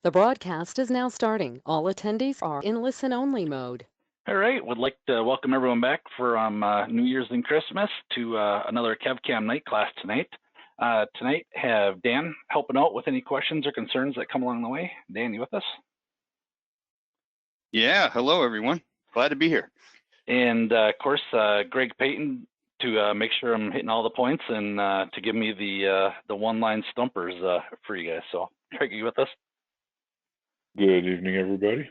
The broadcast is now starting. All attendees are in listen-only mode. All right, would like to welcome everyone back from New Year's and Christmas to another KevCAM night class tonight. Tonight, have Dan helping out with any questions or concerns that come along the way. Dan, you with us? Yeah, hello everyone. Glad to be here. And of course, Greg Payton to make sure I'm hitting all the points and to give me the one-line stumpers for you guys. So, Greg, you with us? Good evening, everybody.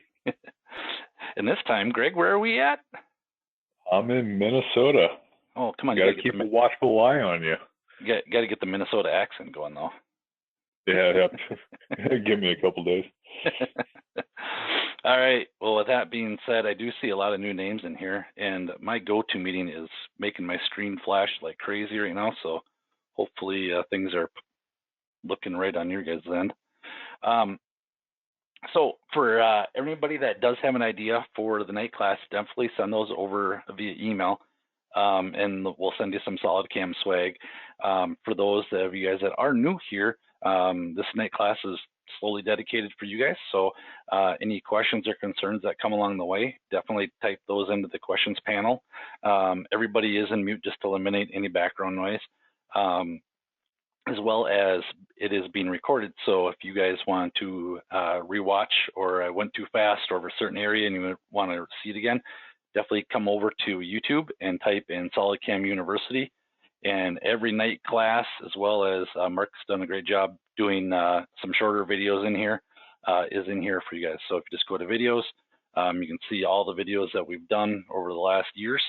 And this time, Greg, where are we at? I'm in Minnesota. Oh, come on. You gotta keep a watchful eye on you. You got to get the Minnesota accent going, though. Yeah. Give me a couple days. All right. Well, with that being said, I do see a lot of new names in here, and my go-to meeting is making my screen flash like crazy right now. So hopefully things are looking right on your guys' end. So for everybody that does have an idea for the night class, definitely send those over via email, and we'll send you some SolidCAM swag. For those of you guys that are new here, this night class is slowly dedicated for you guys. So any questions or concerns that come along the way, definitely type those into the questions panel. Everybody is in mute just to eliminate any background noise. As well as it is being recorded. So if you guys want to rewatch, or I went too fast over a certain area and you want to see it again, definitely come over to YouTube and type in SolidCAM University. And every night class, as well as Mark's done a great job doing some shorter videos in here, is in here for you guys. So if you just go to videos, you can see all the videos that we've done over the last years.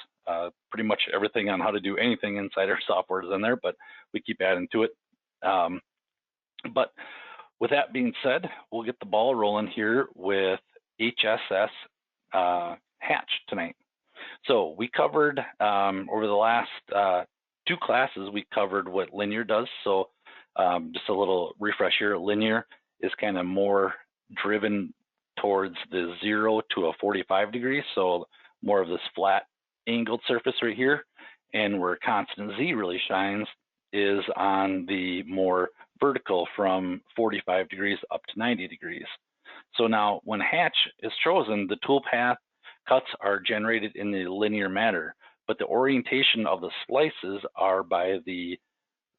Pretty much everything on how to do anything inside our software is in there, but we keep adding to it. But with that being said, we'll get the ball rolling here with HSS hatch tonight. So we covered over the last two classes, we covered what linear does. So just a little refresh here. Linear is kind of more driven towards the 0 to a 45 degrees. So more of this flat angled surface right here. And where constant Z really shines is on the more vertical from 45 degrees up to 90 degrees. So now when hatch is chosen, the toolpath cuts are generated in the linear manner, but the orientation of the slices are by the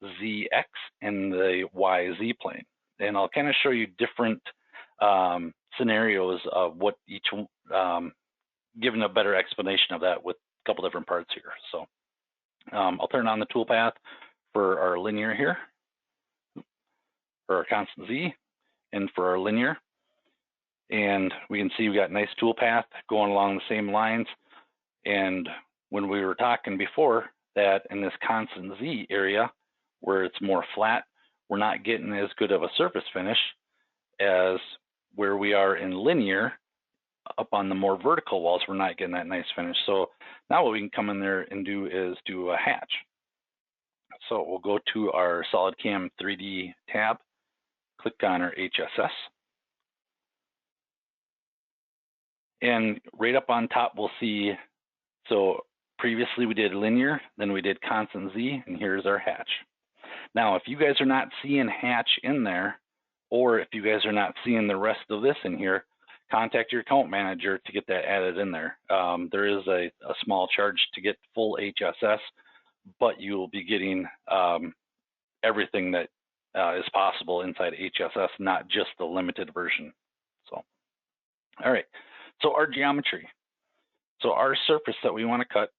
ZX and the YZ plane. And I'll kind of show you different scenarios of what each, giving a better explanation of that with a couple different parts here. So I'll turn on the toolpath for our linear here, for our constant Z, and for our linear. And we can see we got a nice toolpath going along the same lines. And when we were talking before, that in this constant Z area, where it's more flat, we're not getting as good of a surface finish as where we are in linear. Up on the more vertical walls, we're not getting that nice finish. So now what we can come in there and do is do a hatch. So we'll go to our SolidCAM 3D tab, click on our HSS. And right up on top, we'll see, so previously we did linear, then we did constant Z, and here's our hatch. Now, if you guys are not seeing hatch in there, or if you guys are not seeing the rest of this in here, contact your account manager to get that added in there. There is a small charge to get full HSS, but you will be getting everything that is possible inside HSS, not just the limited version. So, all right. So our geometry. So our surface that we want to cut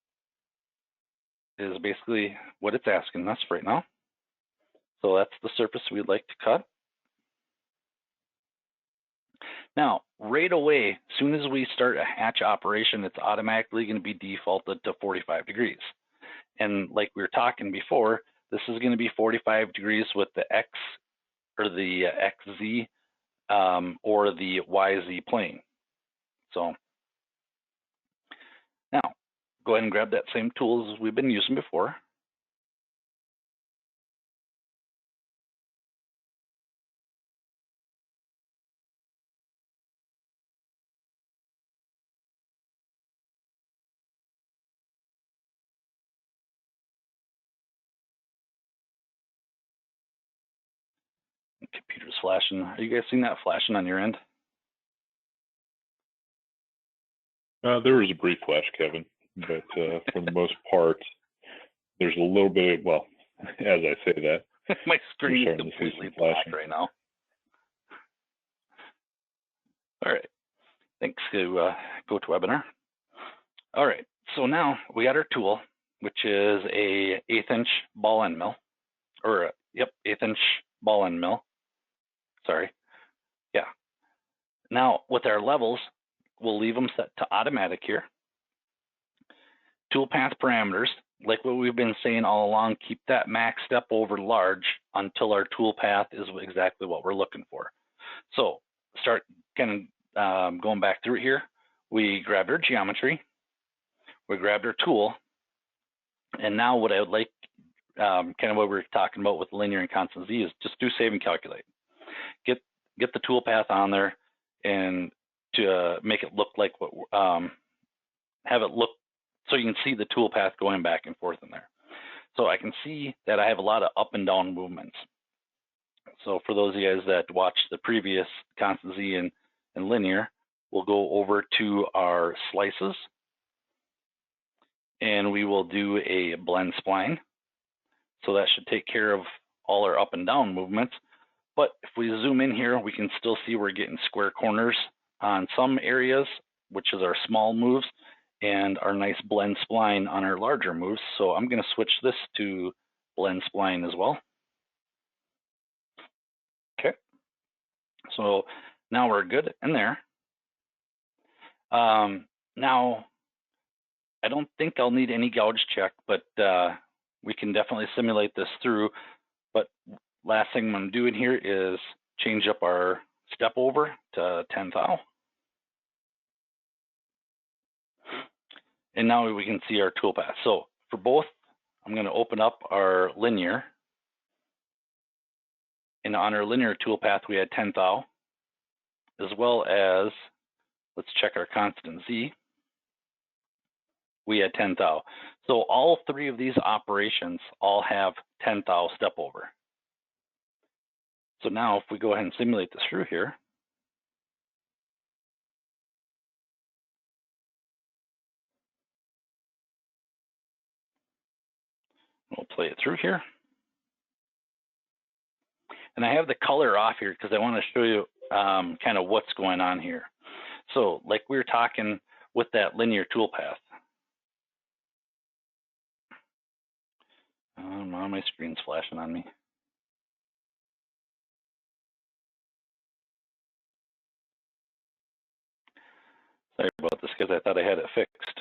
is basically what it's asking us right now. So that's the surface we'd like to cut. Now, right away, as soon as we start a hatch operation, it's automatically going to be defaulted to 45 degrees. And like we were talking before, this is going to be 45 degrees with the X or the XZ or the YZ plane. So now go ahead and grab that same tool as we've been using before. computer's flashing. Are you guys seeing that flashing on your end? There was a brief flash, Kevin, but for the most part, there's a little bit of, well, as I say that, My screen is starting to see completely some black flashing. right now. All right, thanks to GoToWebinar. All right, so now we got our tool, which is a 1/8" ball end mill, or yep, 1/8" ball end mill. Sorry, yeah. Now with our levels, we'll leave them set to automatic here. Toolpath parameters, like what we've been saying all along, keep that max step over large until our toolpath is exactly what we're looking for. So start kind of going back through here. We grabbed our geometry, we grabbed our tool, and now what I would like, kind of what we were talking about with linear and constant Z, is just do save and calculate. Get the toolpath on there, and to make it look like what, have it look so you can see the toolpath going back and forth in there. So I can see that I have a lot of up and down movements. So for those of you guys that watched the previous constant Z and linear, we'll go over to our slices, and we will do a blend spline. So that should take care of all our up and down movements. But if we zoom in here, we can still see we're getting square corners on some areas, which is our small moves, and our nice blend spline on our larger moves. So I'm going to switch this to blend spline as well. Okay, so now we're good in there. Now, I don't think I'll need any gouge check, but we can definitely simulate this through. But last thing I'm doing here is change up our step over to 10 thou. And now we can see our toolpath. So for both, I'm going to open up our linear. And on our linear toolpath, we had 10 thou, as well as, let's check our constant Z. We had 10 thou. So all three of these operations all have 10 thou step over. So now if we go ahead and simulate this through here, we'll play it through here. And I have the color off here because I want to show you kind of what's going on here. So like we were talking with that linear toolpath. My screen's flashing on me. Sorry about this, because I thought I had it fixed.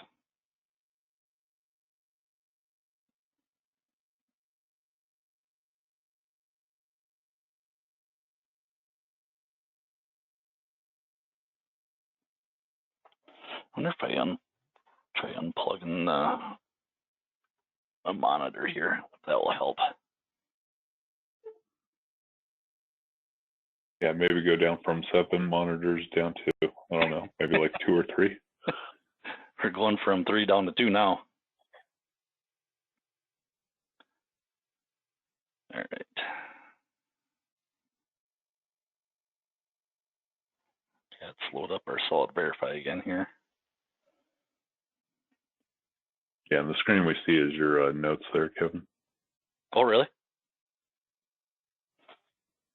I wonder if I try unplugging a monitor here. That will help. Yeah, maybe go down from 7 monitors down to, I don't know, maybe like 2 or 3. We're going from 3 down to 2 now. All right. Let's load up our Solid Verify again here. Yeah, and the screen we see is your notes there, Kevin. Oh, really?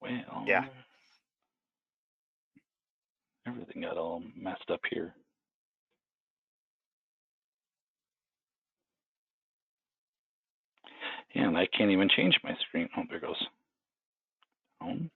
Well, Yeah. Everything got all messed up here. Yeah, and I can't even change my screen. Oh, there it goes. Home.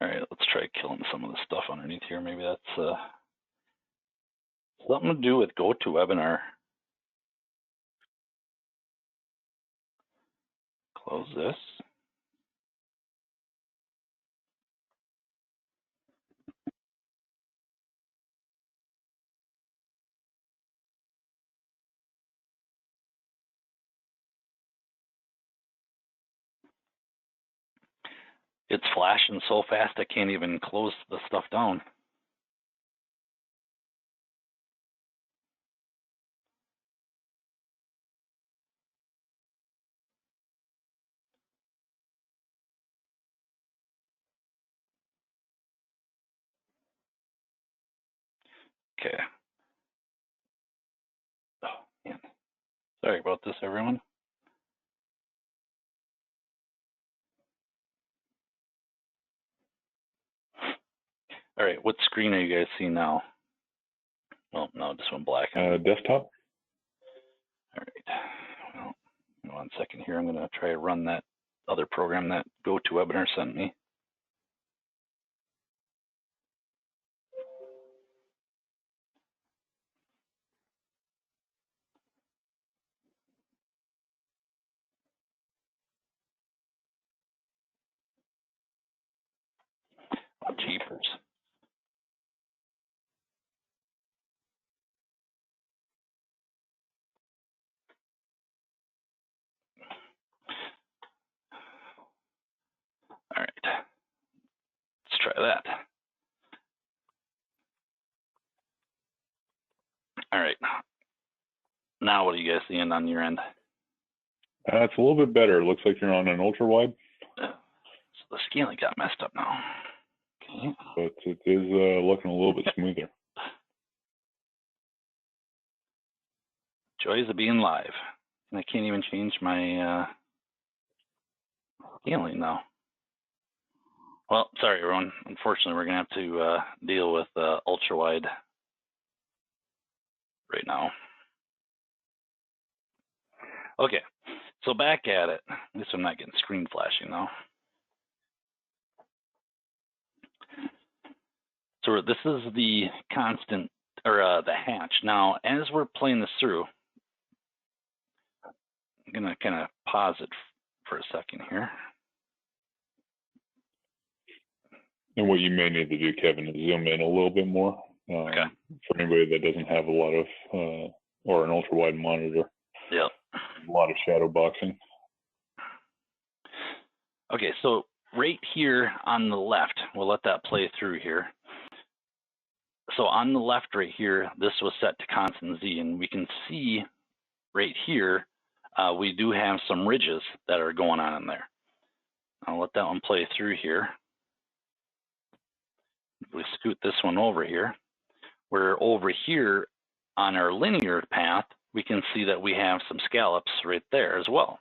All right, let's try killing some of the stuff underneath here. Maybe that's something to do with GoToWebinar. Close this. It's flashing so fast I can't even close the stuff down. Okay. Oh, man. Sorry about this, everyone. All right, what screen are you guys seeing now? Oh, no, just went black. Desktop. All right. Well, 1 second here. I'm going to try to run that other program that GoToWebinar sent me. Oh, jeepers. All right. Let's try that. All right. Now what are you guys seeing on your end? It's a little bit better. It looks like you're on an ultra wide. So the scaling got messed up now. Okay. But it is looking a little bit smoother. Joys of being live. And I can't even change my scaling now. Well, sorry, everyone. Unfortunately, we're going to have to deal with ultra wide right now. Okay, so back at it. At least I'm not getting screen flashing now. So this is the constant, or the hatch. Now, as we're playing this through, I'm going to kind of pause it for a second here. And what you may need to do, Kevin, is zoom in a little bit more. Okay. For anybody that doesn't have a lot of, or an ultra wide monitor. Yep. A lot of shadow boxing. Okay, so right here on the left, we'll let that play through here. So on the left right here, this was set to constant Z, and we can see right here, we do have some ridges that are going on in there. I'll let that one play through here. We scoot this one over here. Where over here on our linear path, we can see that we have some scallops right there as well.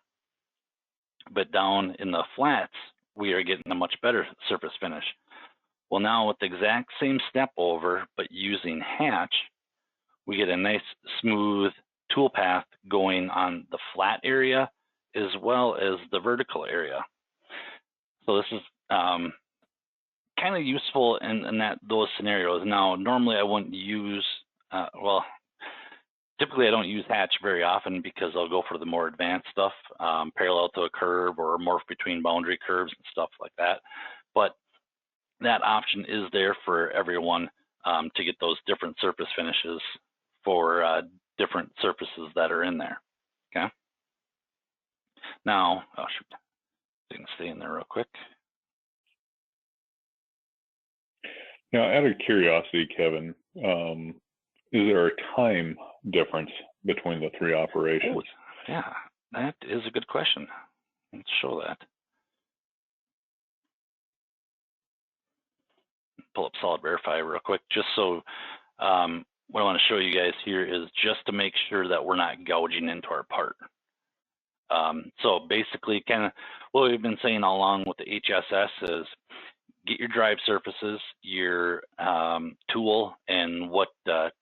But down in the flats, we are getting a much better surface finish. Well, now with the exact same step over, but using hatch, we get a nice smooth tool path going on the flat area as well as the vertical area. So this is kind of useful in those scenarios. Now, normally I wouldn't use, well, typically I don't use hatch very often because I'll go for the more advanced stuff, parallel to a curve or morph between boundary curves and stuff like that. But that option is there for everyone to get those different surface finishes for different surfaces that are in there, okay? Now, oh shoot, I can stay in there real quick. Now, out of curiosity, Kevin, is there a time difference between the three operations? Oh, yeah, that is a good question. Let's show that. Pull up Solid Verify real quick, just so what I want to show you guys here is just to make sure that we're not gouging into our part. So basically, kind of what we've been saying all along with the HSS is get your drive surfaces, your tool, and what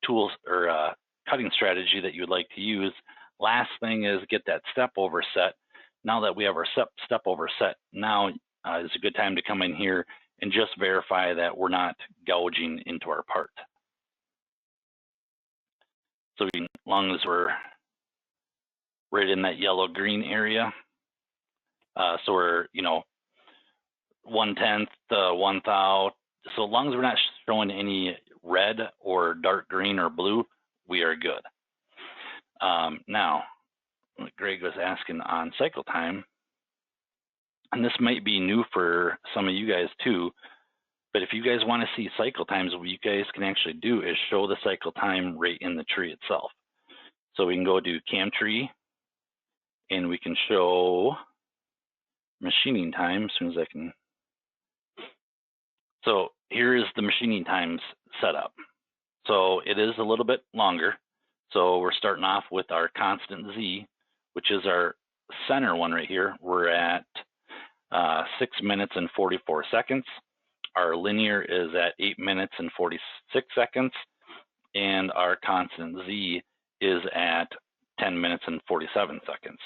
tools or cutting strategy that you would like to use. Last thing is get that step over set. Now that we have our step over set, now is a good time to come in here and just verify that we're not gouging into our part. So as long as we're right in that yellow-green area, so we're, 1/10, 1/1000. So long as we're not showing any red or dark green or blue, we are good. Now, Greg was asking on cycle time. and this might be new for some of you guys too, but if you guys want to see cycle times, what you guys can actually do is show the cycle time right in the tree itself. So we can go to CAM tree, and we can show machining time as soon as I can. So here is the machining times setup. So it is a little bit longer. So we're starting off with our constant Z, which is our center one right here. We're at 6 minutes and 44 seconds. Our linear is at 8 minutes and 46 seconds. And our constant Z is at 10 minutes and 47 seconds.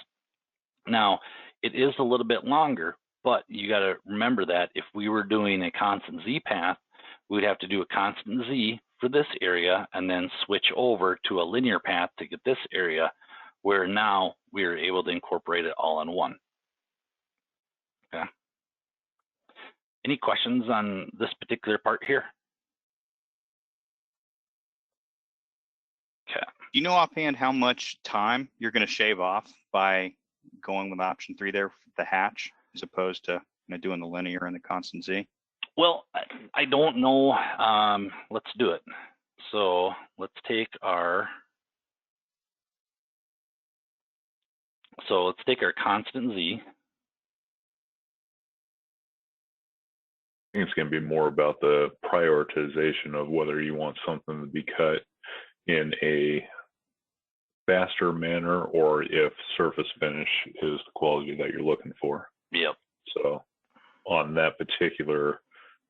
Now, it is a little bit longer, but you got to remember that if we were doing a constant Z path, we'd have to do a constant Z for this area and then switch over to a linear path to get this area, where now we are able to incorporate it all in one. Okay. Any questions on this particular part here? Okay. Do you know offhand how much time you're going to shave off by going with option 3 there, the hatch, as opposed to doing the linear and the constant Z? Well, I don't know. Let's do it. So let's take our constant Z. I think it's going to be more about the prioritization of whether you want something to be cut in a faster manner or if surface finish is the quality that you're looking for. Yep. So on that particular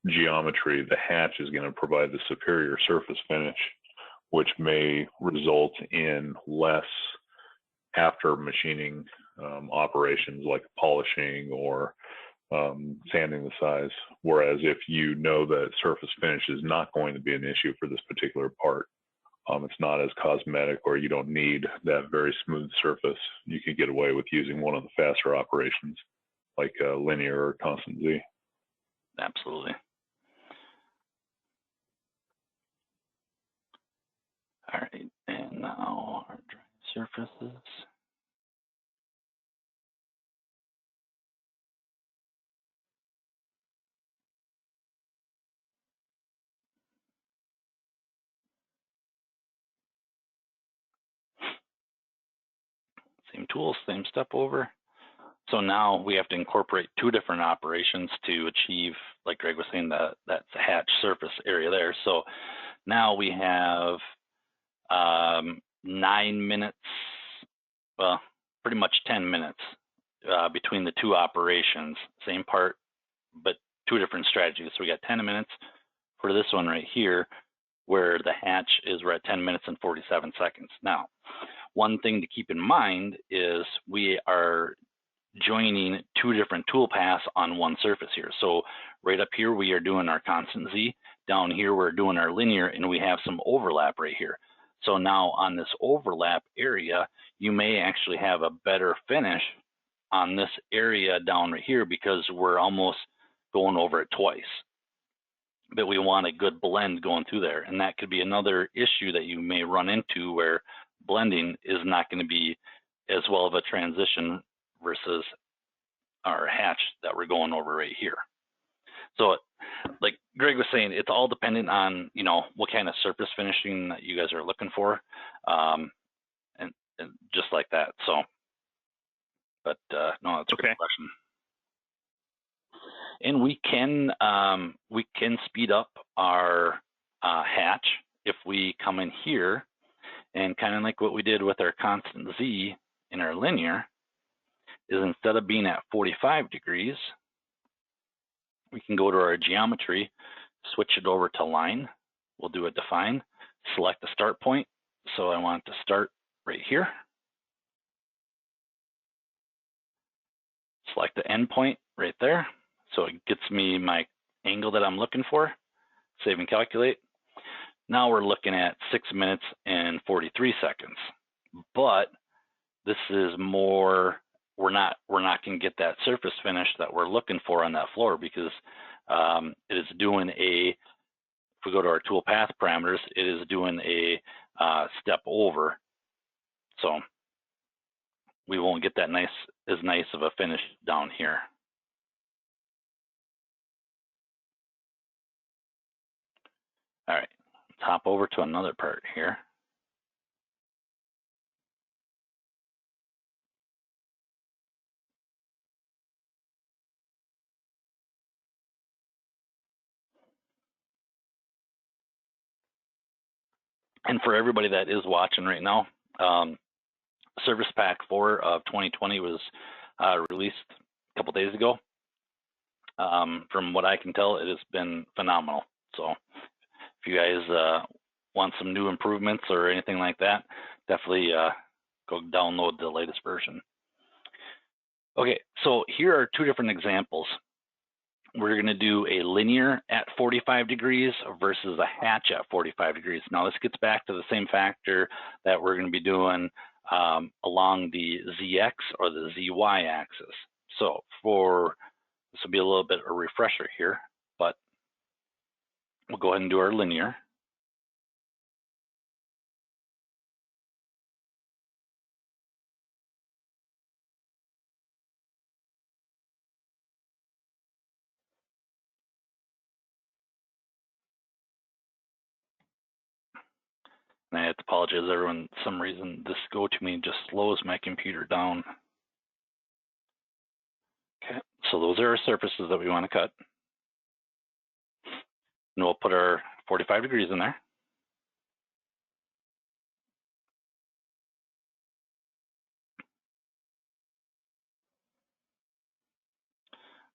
geometry, the hatch is going to provide the superior surface finish, which may result in less after machining operations like polishing or sanding the size. Whereas if you know that surface finish is not going to be an issue for this particular part, it's not as cosmetic, or you don't need that very smooth surface, you can get away with using one of the faster operations like linear or constant Z. Absolutely. All right, and now our dry surfaces. Same tools, same step over. So now we have to incorporate 2 different operations to achieve, like Greg was saying, that hatch surface area there. So now we have 9 minutes, well, pretty much 10 minutes between the 2 operations, same part, but 2 different strategies. So we got 10 minutes for this one right here, where the hatch is we're at 10 minutes and 47 seconds. Now, one thing to keep in mind is we are joining 2 different tool paths on one surface here. So right up here, we are doing our constant Z. Down here, we're doing our linear, and we have some overlap right here. So now on this overlap area, you may actually have a better finish on this area down right here because we're almost going over it twice. But we want a good blend going through there. And that could be another issue that you may run into, where blending is not going to be as well of a transition versus our hatch that we're going over right here. So like Greg was saying, it's all dependent on, what kind of surface finishing that you guys are looking for. And just like that. So, but no, that's a good question. And we can speed up our hatch if we come in here and kind of like what we did with our constant Z in our linear, is instead of being at 45 degrees, we can go to our geometry, switch it over to line. We'll do a define, select the start point. So I want it to start right here. Select the end point right there. So it gets me my angle that I'm looking for. Save and calculate. Now we're looking at 6 minutes and 43 seconds. But this is more, we're not going to get that surface finish that we're looking for on that floor, because it is doing if we go to our tool path parameters, it is doing a step over. So we won't get that nice of a finish down here. All right, let's hop over to another part here. And for everybody that is watching right now, Service Pack 4 of 2020 was released a couple days ago. From what I can tell, it has been phenomenal. So if you guys want some new improvements or anything like that, definitely go download the latest version. Okay, so here are two different examples. We're going to do a linear at 45 degrees versus a hatch at 45 degrees. Now this gets back to the same factor that we're going to be doing along the ZX or the ZY axis. So this will be a little bit of a refresher here, but we'll go ahead and do our linear. And I have to apologize, everyone. For some reason, this GoToMe just slows my computer down. Okay, so those are our surfaces that we want to cut. And we'll put our 45 degrees in there.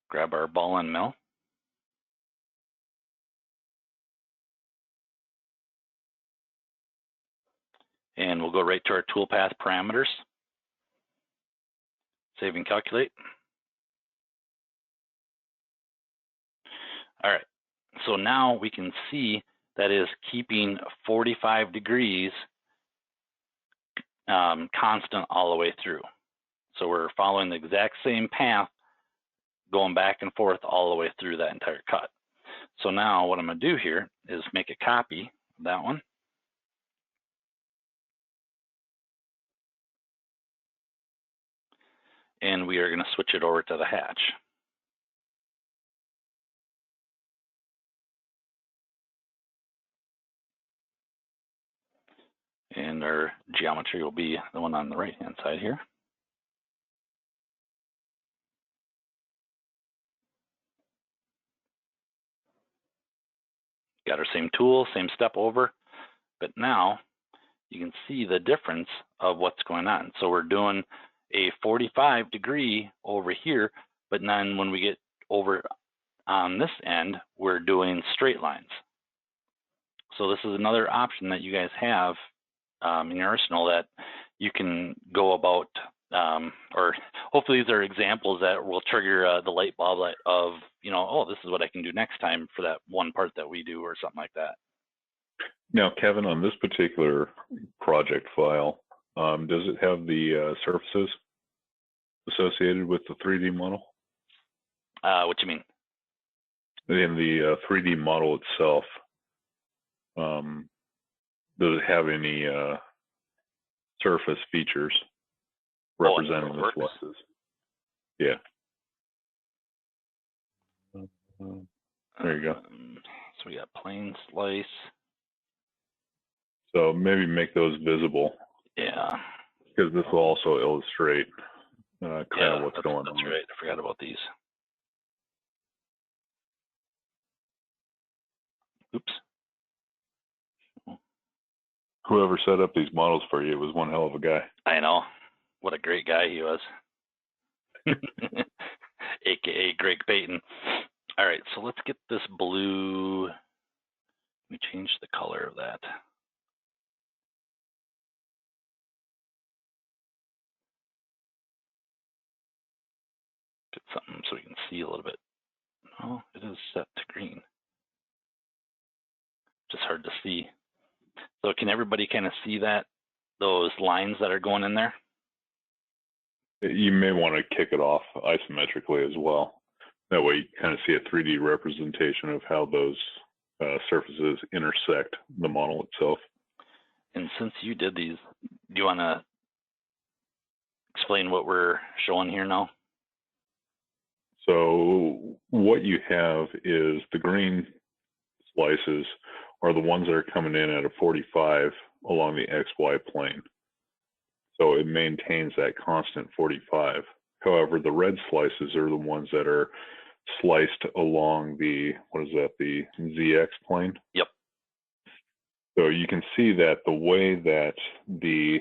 Grab our ball and mill. And we'll go right to our toolpath parameters. Save and calculate. All right, so now we can see that is keeping 45 degrees constant all the way through. So we're following the exact same path, going back and forth all the way through that entire cut. So now what I'm going to do here is make a copy of that one. And we are going to switch it over to the hatch. And our geometry will be the one on the right-hand side here. Got our same tool, same step over, but now you can see the difference of what's going on. So we're doing a 45 degree over here, but then when we get over on this end, we're doing straight lines. So this is another option that you guys have in your arsenal that you can go about, or hopefully these are examples that will trigger the light bulb of, you know, oh, this is what I can do next time for that one part that we do or something like that. Now, Kevin, on this particular project file, does it have the surfaces associated with the 3D model? What do you mean? In the 3D model itself, does it have any surface features representing the slices? Yeah. There you go. So we got plane slice. So maybe make those visible. Yeah. Because this will also illustrate kind of what's going on. That's right. I forgot about these. Oops. Whoever set up these models for you was one hell of a guy. I know. What a great guy he was. AKA Greg Payton. All right, so let's get this blue. Let me change the color of that. Get something so we can see a little bit. Oh, it is set to green. Just hard to see. So can everybody kind of see that, those lines that are going in there? You may want to kick it off isometrically as well. That way you kind of see a 3D representation of how those surfaces intersect the model itself. And since you did these, do you want to explain what we're showing here now? So what you have is the green slices are the ones that are coming in at a 45 along the XY plane. So it maintains that constant 45. However, the red slices are the ones that are sliced along the, what is that, the ZX plane? Yep. So you can see that the way that the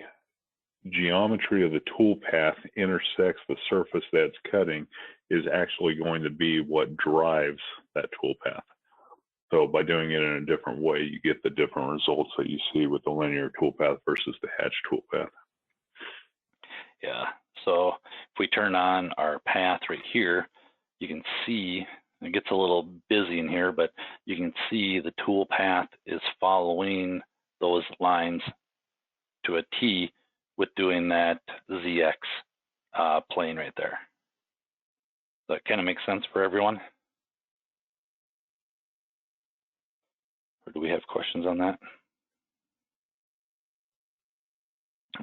geometry of the tool path intersects the surface that's cutting is actually going to be what drives that tool path. So by doing it in a different way, you get the different results that you see with the linear tool path versus the hatch tool path. Yeah, so if we turn on our path right here, you can see, it gets a little busy in here, but you can see the tool path is following those lines to a T with doing that ZX plane right there. Does that kind of make sense for everyone? Or do we have questions on that?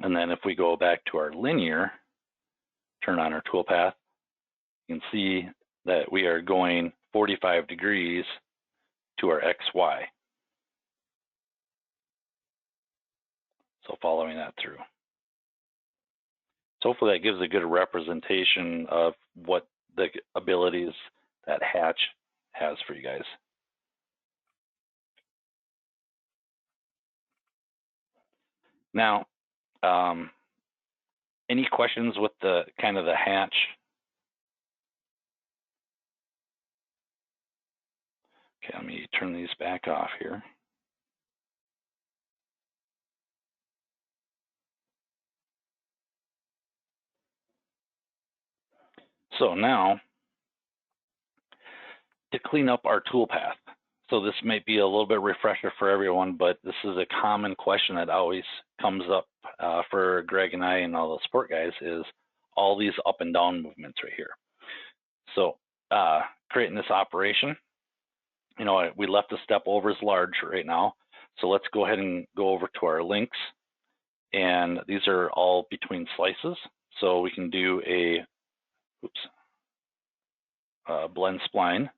And then if we go back to our linear, turn on our tool path, you can see that we are going 45 degrees to our XY. So following that through. So hopefully that gives a good representation of what the abilities that hatch has for you guys. Now, any questions with the kind of the hatch? Okay, let me turn these back off here. So now, to clean up our tool path. So this might be a little bit refresher for everyone, but this is a common question that always comes up for Greg and I and all the support guys is all these up and down movements right here. So creating this operation, you know, we left the step over as large right now. So let's go ahead and go over to our links. And these are all between slices. So we can do a, blend spline.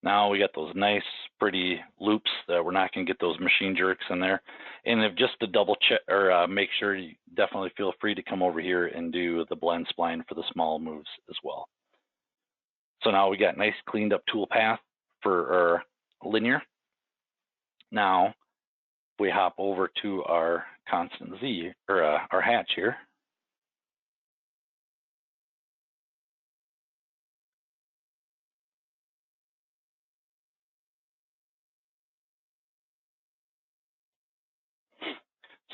Now we got those nice, pretty loops that we're not going to get those machine jerks in there. And if just to double check or make sure, you definitely feel free to come over here and do the blend spline for the small moves as well. So now we got nice cleaned up tool path for our linear. Now, if we hop over to our constant Z or our hatch here.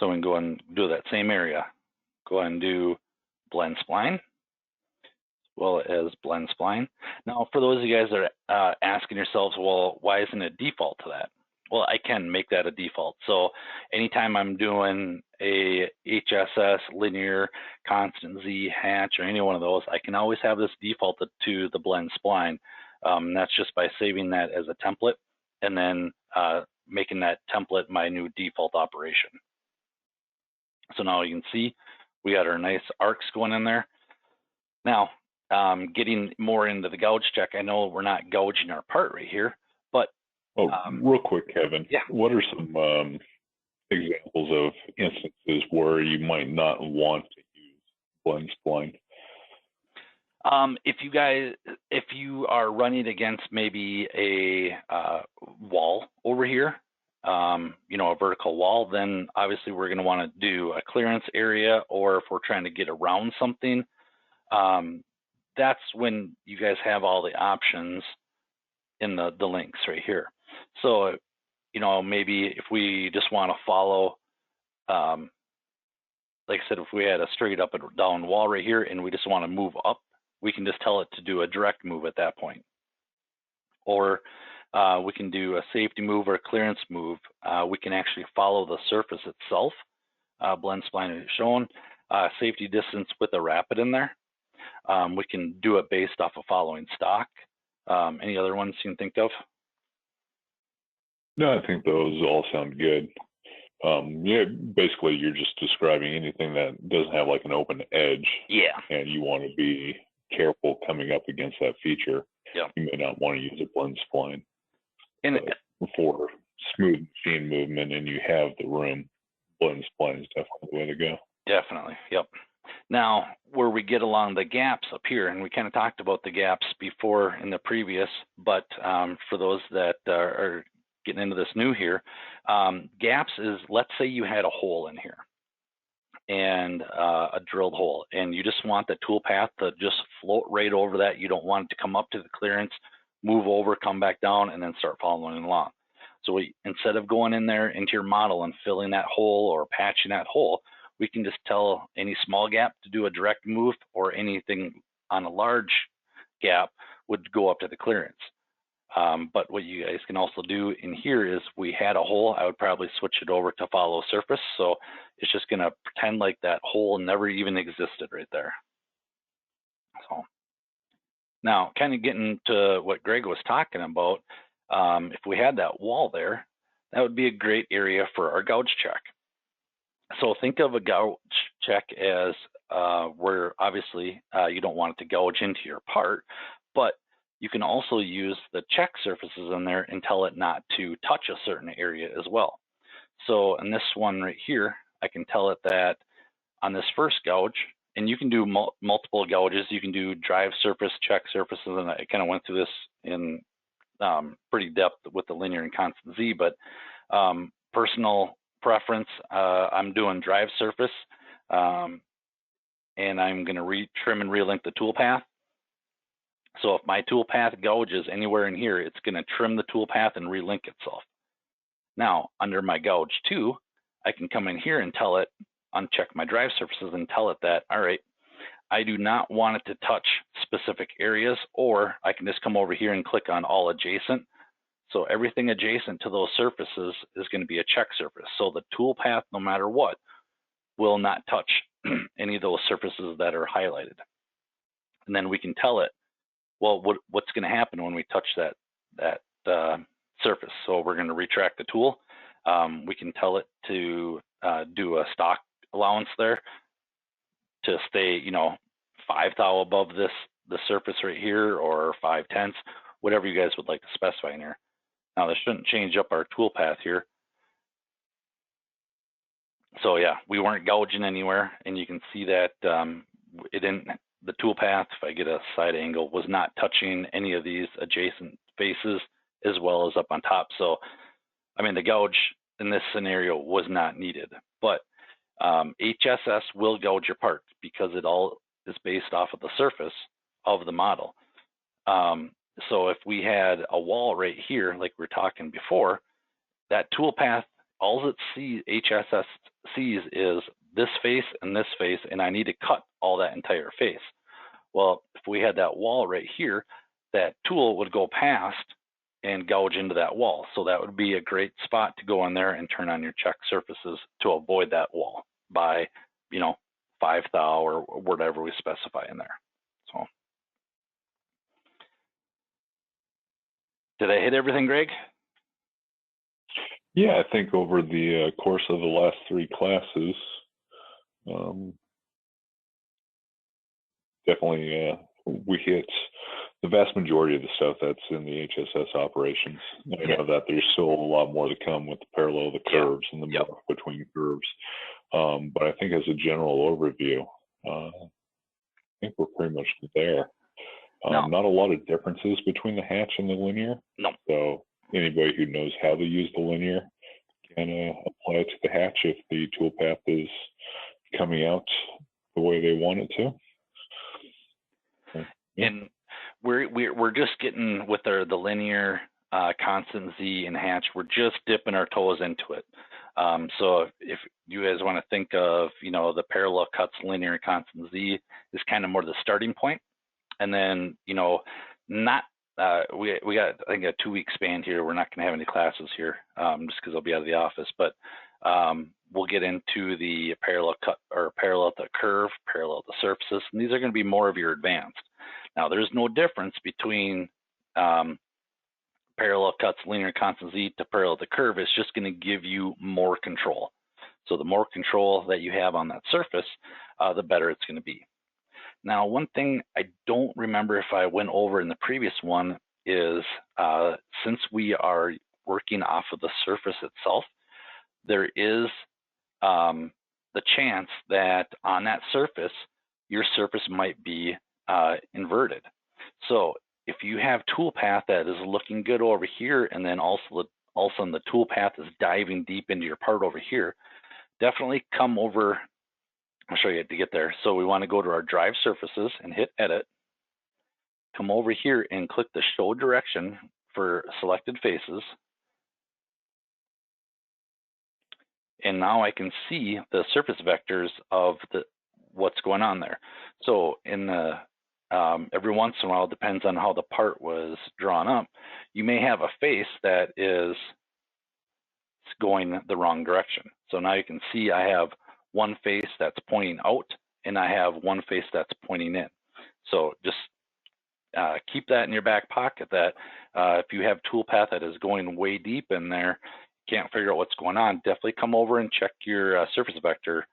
So we can go and do that same area. Go ahead and do blend spline, as well as blend spline. Now, for those of you guys that are asking yourselves, well, why isn't it default to that? Well, I can make that a default. So anytime I'm doing a HSS, linear, constant Z, hatch, or any one of those, I can always have this defaulted to the blend spline. That's just by saving that as a template and then making that template my new default operation. So now you can see we got our nice arcs going in there. Now, getting more into the gouge check, I know we're not gouging our part right here, but real quick, Kevin. Yeah. What are some examples of instances where you might not want to use blend spline? If you are running against maybe a wall over here, you know, a vertical wall, then obviously we're going to want to do a clearance area, or if we're trying to get around something, that's when you guys have all the options in the links right here. So, you know, maybe if we just want to follow, like I said, if we had a straight up and down wall right here and we just want to move up, we can just tell it to do a direct move at that point. Or we can do a safety move or a clearance move. We can actually follow the surface itself. Blend spline is shown. Safety distance with a rapid in there. We can do it based off of following stock. Any other ones you can think of? No, I think those all sound good. Yeah, basically you're just describing anything that doesn't have like an open edge. Yeah. And you want to be careful coming coming up against that feature, Yeah. you may not want to use a blend spline. And But for smooth machine movement and you have the room, blend spline is definitely the way to go. definitely, yep. Now, where we get along the gaps up here, and we kind of talked about the gaps before in the previous, but for those that are getting into this new here, gaps is, let's say you had a hole in here and a drilled hole, and you just want the tool path to just float right over that. You don't want it to come up to the clearance, move over, come back down, and then start following along. So instead of going in there into your model and filling that hole or patching that hole, we can just tell any small gap to do a direct move, or anything on a large gap would go up to the clearance. But what you guys can also do in here is, we had a hole, I would probably switch it over to follow surface. So it's just gonna pretend like that hole never even existed right there. So now, kind of getting to what Greg was talking about, if we had that wall there, that would be a great area for our gouge check. So think of a gouge check as where obviously you don't want it to gouge into your part, but you can also use the check surfaces in there and tell it not to touch a certain area as well. So in this one right here, I can tell it that on this first gouge, and you can do multiple gouges, you can do drive surface, check surfaces, and I kind of went through this in pretty depth with the linear and constant Z, but personal preference, I'm doing drive surface, and I'm going to trim and relink the tool path. So if my tool path gouges anywhere in here, it's going to trim the tool path and relink itself. Now, under my gouge 2, I can come in here and tell it, uncheck my drive surfaces and tell it that, all right, I do not want it to touch specific areas, or I can just come over here and click on all adjacent. So everything adjacent to those surfaces is going to be a check surface. So the tool path, no matter what, will not touch any of those surfaces that are highlighted. And then we can tell it, well, what's going to happen when we touch that surface. So we're going to retract the tool. We can tell it to do a stock allowance there to stay, 5 thou above the surface right here, or 5/10, whatever you guys would like to specify in here. Now, this shouldn't change up our tool path here. So yeah, we weren't gouging anywhere, and you can see that the tool path, if I get a side angle, was not touching any of these adjacent faces as well as up on top. So, I mean, the gouge in this scenario was not needed, but HSS will gouge your part because it all is based off of the surface of the model. So if we had a wall right here, like we were talking before, that tool path, all it sees, HSS sees, is this face and this face, and I need to cut all that entire face. Well, if we had that wall right here, that tool would go past and gouge into that wall. So that would be a great spot to go in there and turn on your check surfaces to avoid that wall by, 5 thou or whatever we specify in there. So, did I hit everything, Greg? Yeah, I think over the course of the last 3 classes, definitely we hit the vast majority of the stuff that's in the HSS operations. I know that there's still a lot more to come with the parallel of the curves and the morph between curves. But I think as a general overview, I think we're pretty much there. Not a lot of differences between the hatch and the linear. No. So anybody who knows how to use the linear can apply it to the hatch if the toolpath is coming out the way they want it to. Yeah. And we're just getting with the linear, constant Z and hatch, we're just dipping our toes into it. So if you guys want to think of, the parallel cuts, linear, constant Z is kind of more the starting point. And then, we got, I think, a 2-week span here. We're not going to have any classes here just because I'll be out of the office. But we'll get into the parallel cut or parallel to curve, parallel to surfaces. And these are going to be more of your advanced. Now, there's no difference between parallel cuts, linear, constant Z to parallel to curve. It's just going to give you more control. So the more control that you have on that surface, the better it's going to be. Now, one thing I don't remember if I went over in the previous one is since we are working off of the surface itself, there is the chance that on that surface, your surface might be inverted. So if you have toolpath that is looking good over here, and then all of a sudden the toolpath is diving deep into your part over here, definitely come over. I'll show you how to get there. So we want to go to our drive surfaces and hit edit. Come over here and click the show direction for selected faces. And now I can see the surface vectors of what's going on there. So in the every once in a while, it depends on how the part was drawn up, you may have a face that is going the wrong direction. So now you can see I have one face that's pointing out, and I have one face that's pointing in. So just keep that in your back pocket, that if you have toolpath that is going way deep in there, can't figure out what's going on, definitely come over and check your surface vector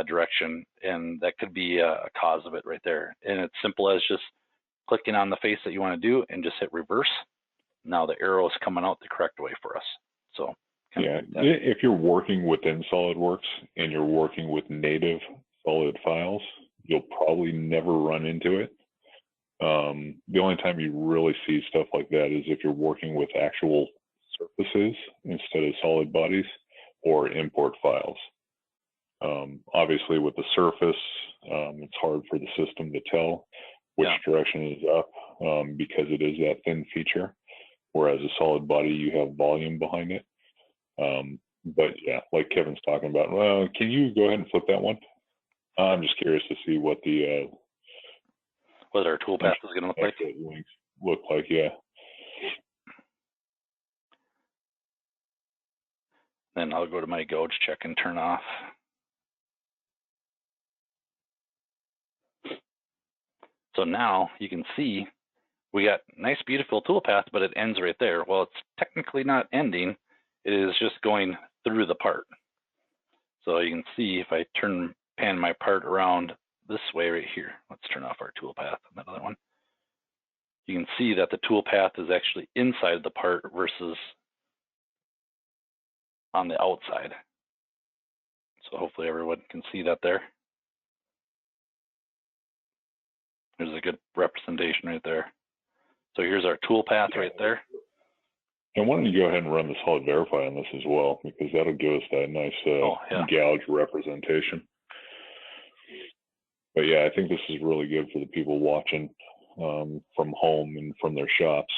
direction, and that could be a cause of it right there. And it's simple as just clicking on the face that you want to do and just hit reverse. Now the arrow is coming out the correct way for us. So yeah, if you're working within SolidWorks and you're working with native solid files, you'll probably never run into it. The only time you really see stuff like that is if you're working with actual surfaces instead of solid bodies or import files. Obviously with the surface, it's hard for the system to tell which direction is up because it is that thin feature, whereas a solid body, you have volume behind it. But yeah, like Kevin's talking about, well, can you go ahead and flip that one? I'm just curious to see what the what our toolpath is going to look like. Links look like, yeah. Then I'll go to my gauge check and turn off. So now you can see we got nice, beautiful toolpath, but it ends right there. Well, it's technically not ending. It is just going through the part. So you can see if I pan my part around this way right here. Let's turn off our toolpath on that other one. You can see that the toolpath is actually inside the part versus on the outside. So hopefully everyone can see that there. There's a good representation right there. So here's our toolpath right there. And why don't you go ahead and run the solid verify on this as well, because that'll give us that nice gouge representation. But yeah, I think this is really good for the people watching from home and from their shops,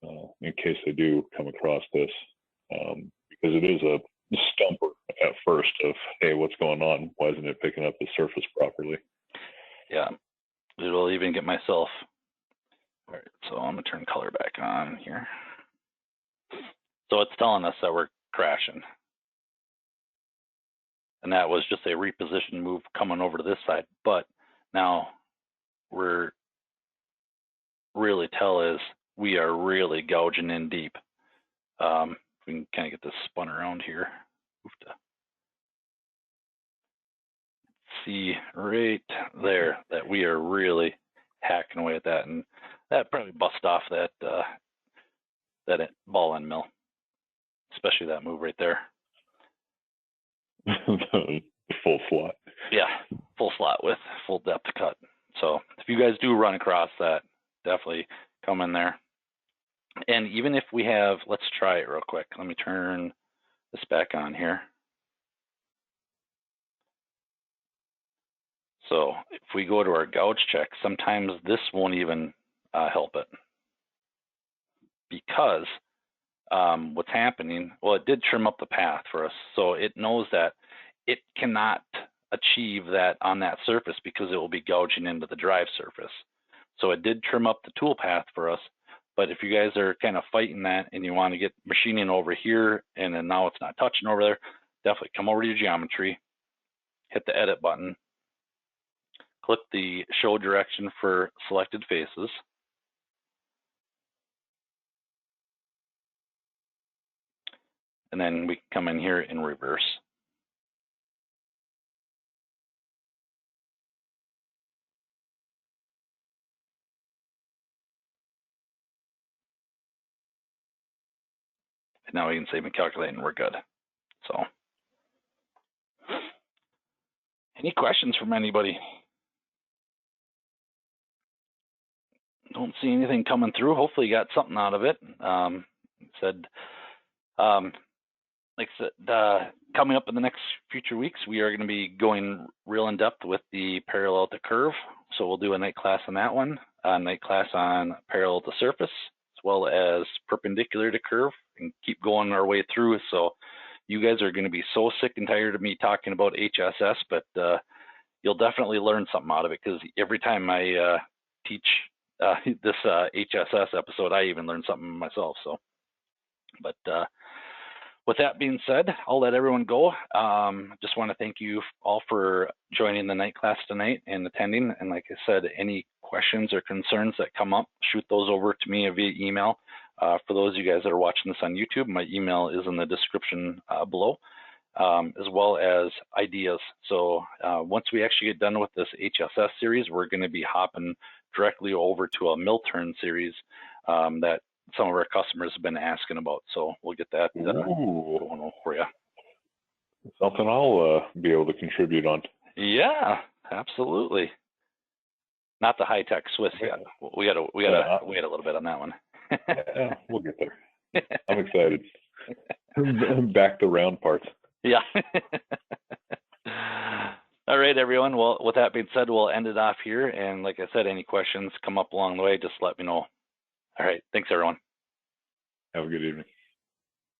in case they do come across this, because it is a stumper at first of, hey, what's going on? Why isn't it picking up the surface properly? Yeah, it'll even get myself. All right, so I'm gonna turn color back on here. So it's telling us that we're crashing. And that was just a reposition move coming over to this side. But now we're really tell is we are really gouging in deep. We can kind of get this spun around here. See right there that we are really hacking away at that, and that probably bust off that that ball end mill, especially that move right there. Full slot. Yeah, full slot with full depth cut. So if you guys do run across that, definitely come in there. And even if we have, let's try it real quick. Let me turn this back on here. So if we go to our gouge check, sometimes this won't even help it, because what's happening, well, it did trim up the path for us. So it knows that it cannot achieve that on that surface because it will be gouging into the drive surface. So it did trim up the tool path for us. But if you guys are kind of fighting that and you want to get machining over here and then now it's not touching over there, definitely come over to your geometry, hit the edit button, click the show direction for selected faces. And then we can come in here in reverse. And now we can save and calculate and we're good. So, any questions from anybody? Don't see anything coming through. Hopefully you got something out of it. Like I said, coming up in the next future weeks, we are going to be going real in depth with the parallel to curve. So we'll do a night class on that one, a night class on parallel to surface, as well as perpendicular to curve, and keep going our way through. So you guys are going to be so sick and tired of me talking about HSS, but you'll definitely learn something out of it, because every time I teach this HSS episode, I even learn something myself. So, but with that being said, I'll let everyone go. Just want to thank you all for joining the night class tonight and attending. And like I said, any questions or concerns that come up, shoot those over to me via email. For those of you guys that are watching this on YouTube, my email is in the description below, as well as ideas. So once we actually get done with this HSS series, we're going to be hopping directly over to a mill turn series that some of our customers have been asking about. So we'll get that going on for you. Something I'll be able to contribute on. Yeah, absolutely. Not the high-tech Swiss yet. We gotta wait a little bit on that one. Yeah, we'll get there. I'm excited. Back to round parts. Yeah. All right, everyone. Well, with that being said, we'll end it off here. And like I said, any questions come up along the way, just let me know. All right. Thanks, everyone. Have a good evening.